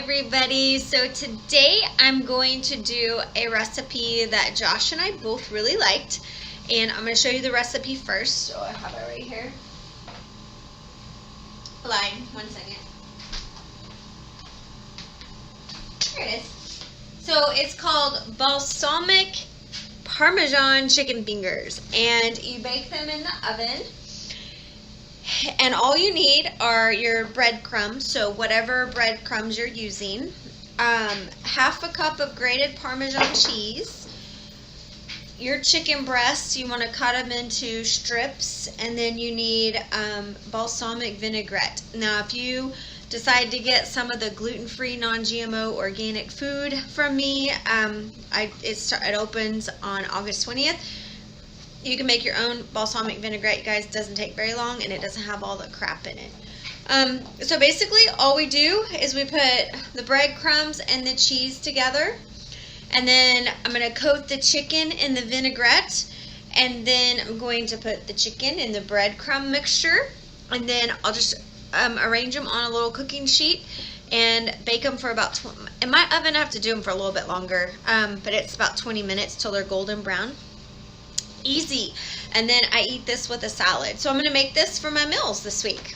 everybody. So today I'm going to do a recipe that Josh and I both really liked, and I'm going to show you the recipe first. So I have it right here. Line, 1 second. Here it is. So it's called Balsamic Parmesan chicken fingers, and you bake them in the oven. And all you need are your breadcrumbs, so whatever breadcrumbs you're using, half a cup of grated Parmesan cheese, your chicken breasts, you want to cut them into strips, and then you need balsamic vinaigrette. Now if you decide to get some of the gluten-free, non-GMO organic food from me, it opens on August 20th. You can make your own balsamic vinaigrette, you guys. It doesn't take very long, and it doesn't have all the crap in it. So basically all we do is we put the breadcrumbs and the cheese together, and then I'm going to coat the chicken in the vinaigrette, and then I'm going to put the chicken in the breadcrumb mixture, and then I'll just arrange them on a little cooking sheet and bake them for about in my oven I have to do them for a little bit longer, but it's about 20 minutes till they're golden brown. Easy. And then I eat this with a salad. So I'm going to make this for my meals this week.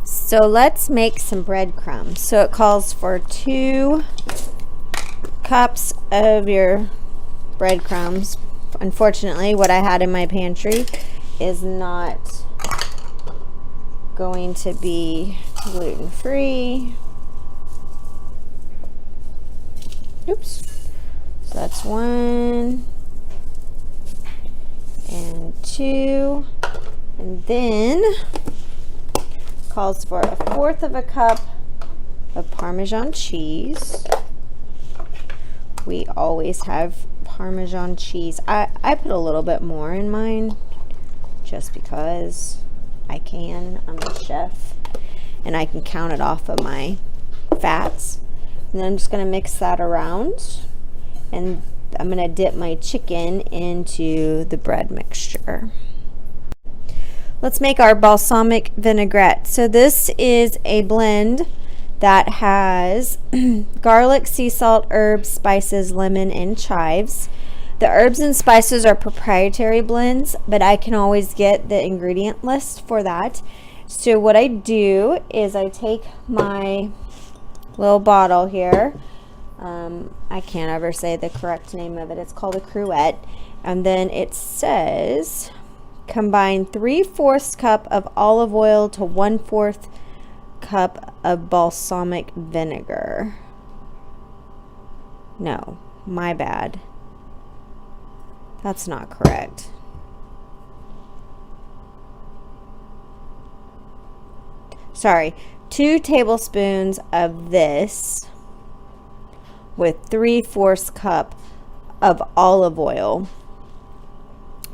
So let's make some breadcrumbs. So it calls for 2 cups of your breadcrumbs. Unfortunately, what I had in my pantry is not going to be gluten-free. Oops. So that's 1 and 2, and then calls for 1/4 of a cup of Parmesan cheese. We always have Parmesan cheese. I put a little bit more in mine just because I can. I'm a chef and I can count it off of my fats. And then I'm just going to mix that around, and I'm going to dip my chicken into the bread mixture. Let's make our balsamic vinaigrette. So this is a blend that has garlic, sea salt, herbs, spices, lemon, and chives. The herbs and spices are proprietary blends, but I can always get the ingredient list for that. So what I do is I take my little bottle here. I can't ever say the correct name of it. It's called a cruet. And then it says combine 3/4 cup of olive oil to 1/4 cup of balsamic vinegar. No, my bad. That's not correct. Sorry, 2 tablespoons of this with 3/4 cup of olive oil,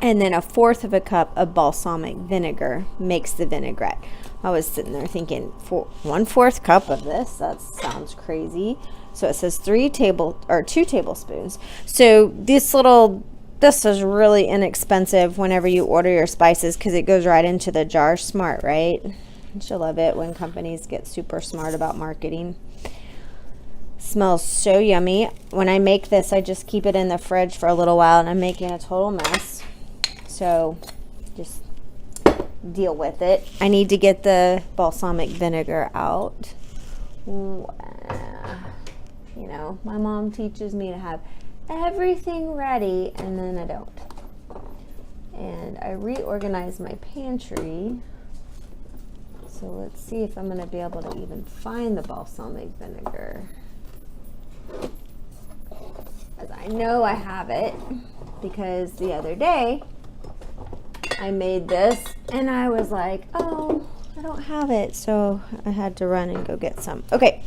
and then 1/4 of a cup of balsamic vinegar makes the vinaigrette. I was sitting there thinking, 1/4 cup of this? That sounds crazy. So it says 2 tablespoons. So this is really inexpensive whenever you order your spices, because it goes right into the jar. Smart, right? Don't you love it when companies get super smart about marketing? Smells so yummy. When I make this, I just keep it in the fridge for a little while, and I'm making a total mess. So just deal with it. I need to get the balsamic vinegar out. You know, my mom teaches me to have everything ready, and then I don't. And I reorganized my pantry. So let's see if I'm going to be able to even find the balsamic vinegar. As I know I have it, because the other day I made this and I was like, oh, I don't have it. So I had to run and go get some. Okay.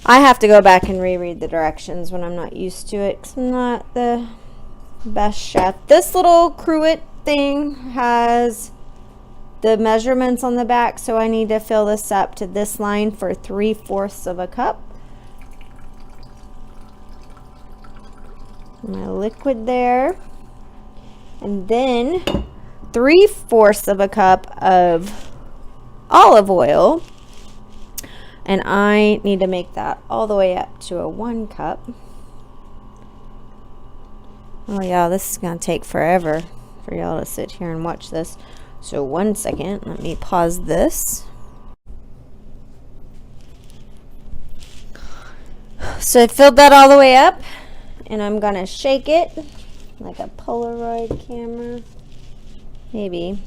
I have to go back and reread the directions when I'm not used to it, 'cause I'm not the best chef. This little cruet thing has the measurements on the back, so I need to fill this up to this line for 3/4 of a cup. My liquid there, and then 3/4 of a cup of olive oil, And I need to make that all the way up to a 1 cup. Oh yeah, this is gonna take forever for y'all to sit here and watch this. So 1 second, let me pause this. So I filled that all the way up, and I'm gonna shake it like a Polaroid camera. Maybe.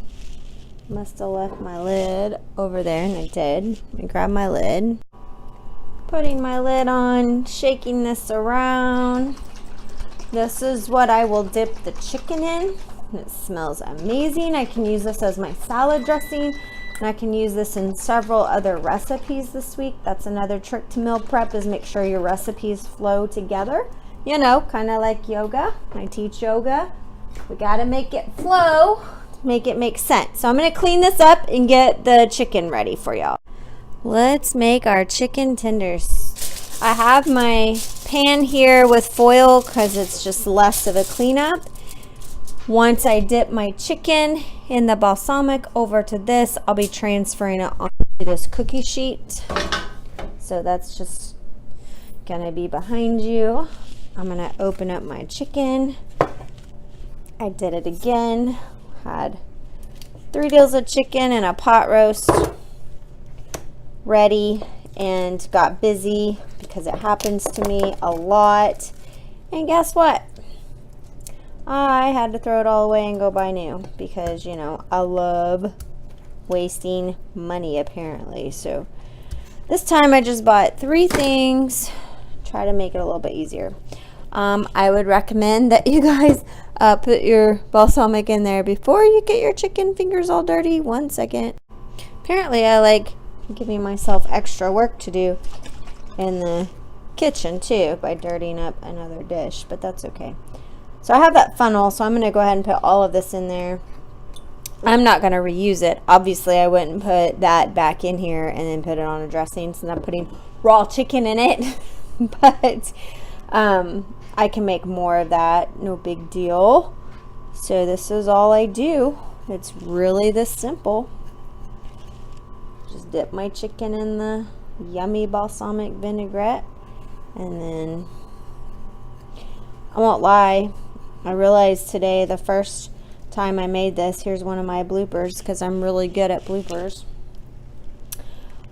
Must have left my lid over there, and I did. I grabbed my lid. Putting my lid on, shaking this around. This is what I will dip the chicken in. It smells amazing. I can use this as my salad dressing, and I can use this in several other recipes this week. That's another trick to meal prep, is make sure your recipes flow together. You know, kind of like yoga. I teach yoga. We got to make it flow, make it make sense. So I'm going to clean this up and get the chicken ready for y'all. Let's make our chicken tenders. I have my pan here with foil because it's just less of a cleanup. Once I dip my chicken in the balsamic over to this, I'll be transferring it onto this cookie sheet. So that's just gonna be behind you. I'm gonna open up my chicken. I did it again. Had 3 deals of chicken and a pot roast ready, and got busy because it happens to me a lot. And guess what? I had to throw it all away and go buy new because, you know, I love wasting money apparently. So this time I just bought 3 things, try to make it a little bit easier. I would recommend that you guys put your balsamic in there before you get your chicken fingers all dirty. 1 second. Apparently I like giving myself extra work to do in the kitchen too by dirtying up another dish, but that's okay. So I have that funnel, so I'm going to go ahead and put all of this in there. I'm not going to reuse it. Obviously, I wouldn't put that back in here and then put it on a dressing since I'm putting raw chicken in it. But I can make more of that. No big deal. So this is all I do. It's really this simple. Just dip my chicken in the yummy balsamic vinaigrette. And then, I won't lie, I realized today, the first time I made this, here's one of my bloopers because I'm really good at bloopers.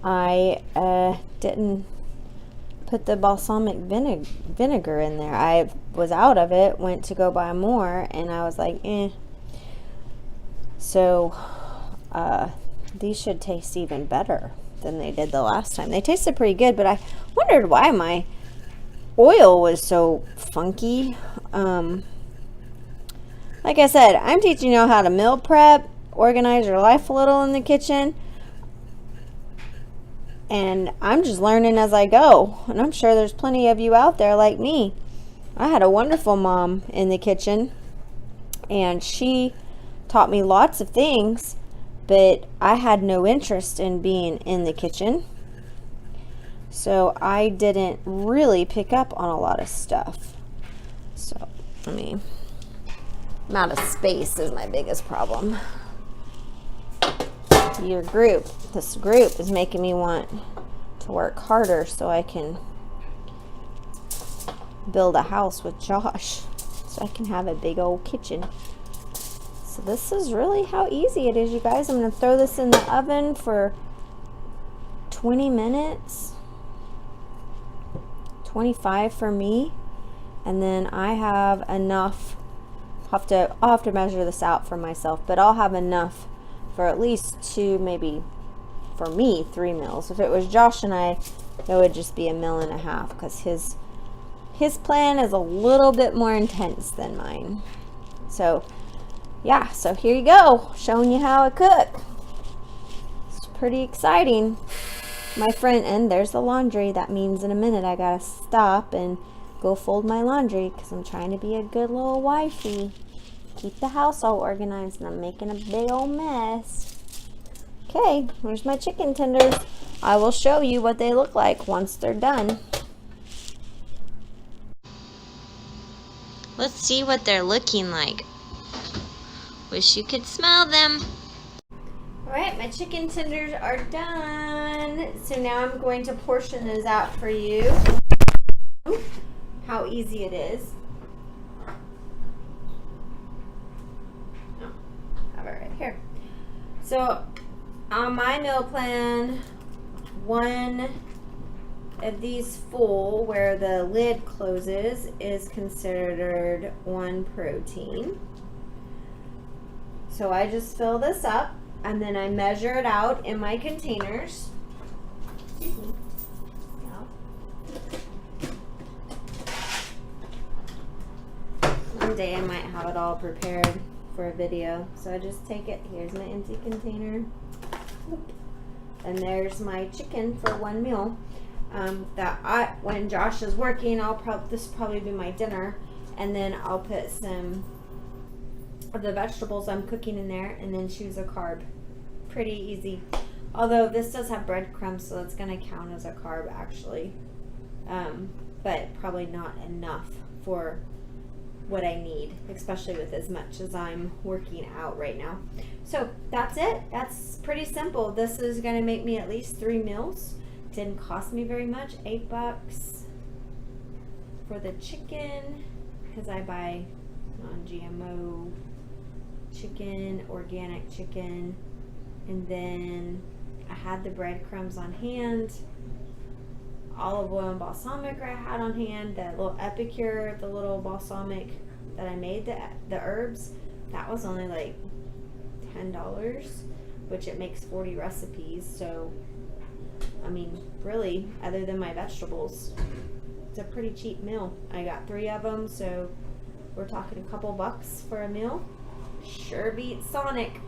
I didn't put the balsamic vinegar in there. I was out of it, went to go buy more, and I was like, eh. So these should taste even better than they did the last time. They tasted pretty good, but I wondered why my oil was so funky. Like I said, I'm teaching you how to meal prep, organize your life a little in the kitchen, and I'm just learning as I go, and I'm sure there's plenty of you out there like me. I had a wonderful mom in the kitchen, and she taught me lots of things, but I had no interest in being in the kitchen, so I didn't really pick up on a lot of stuff. So amount of space is my biggest problem. This group is making me want to work harder so I can build a house with Josh, so I can have a big old kitchen. So this is really how easy it is, you guys. I'm going to throw this in the oven for 20 minutes, 25 for me, and then I have enough. I'll have to measure this out for myself, but I'll have enough for at least 2, maybe for me 3 meals. If it was Josh and I, it would just be 1.5 meals because his plan is a little bit more intense than mine. So yeah, so here you go, showing you how I cook. It's pretty exciting, my friend. And there's the laundry. That means in a minute I gotta stop and go fold my laundry because I'm trying to be a good little wifey. Keep the house all organized, and I'm making a big old mess. Okay, here's my chicken tenders. I will show you what they look like once they're done. Let's see what they're looking like. Wish you could smell them. All right, my chicken tenders are done. So now I'm going to portion those out for you. How easy it is. Oh, have it right here. So on my meal plan, one of these full where the lid closes is considered one protein. So I just fill this up and then I measure it out in my containers. Excuse me. One day I might have it all prepared for a video. So I just take it. Here's my empty container. And there's my chicken for one meal. When Josh is working, this will probably be my dinner, and then I'll put some of the vegetables I'm cooking in there, and then choose a carb. Pretty easy. Although this does have breadcrumbs, so it's going to count as a carb actually, but probably not enough for what I need, especially with as much as I'm working out right now. So that's it. That's pretty simple. This is going to make me at least 3 meals. Didn't cost me very much, $8 for the chicken, because I buy non-GMO chicken, organic chicken, and then I had the breadcrumbs on hand, olive oil and balsamic I had on hand, that little epicure, the little balsamic that I made, the herbs, that was only like $10, which it makes 40 recipes. So I mean, really, other than my vegetables, it's a pretty cheap meal. I got 3 of them, so we're talking a couple bucks for a meal. Sure beats Sonic.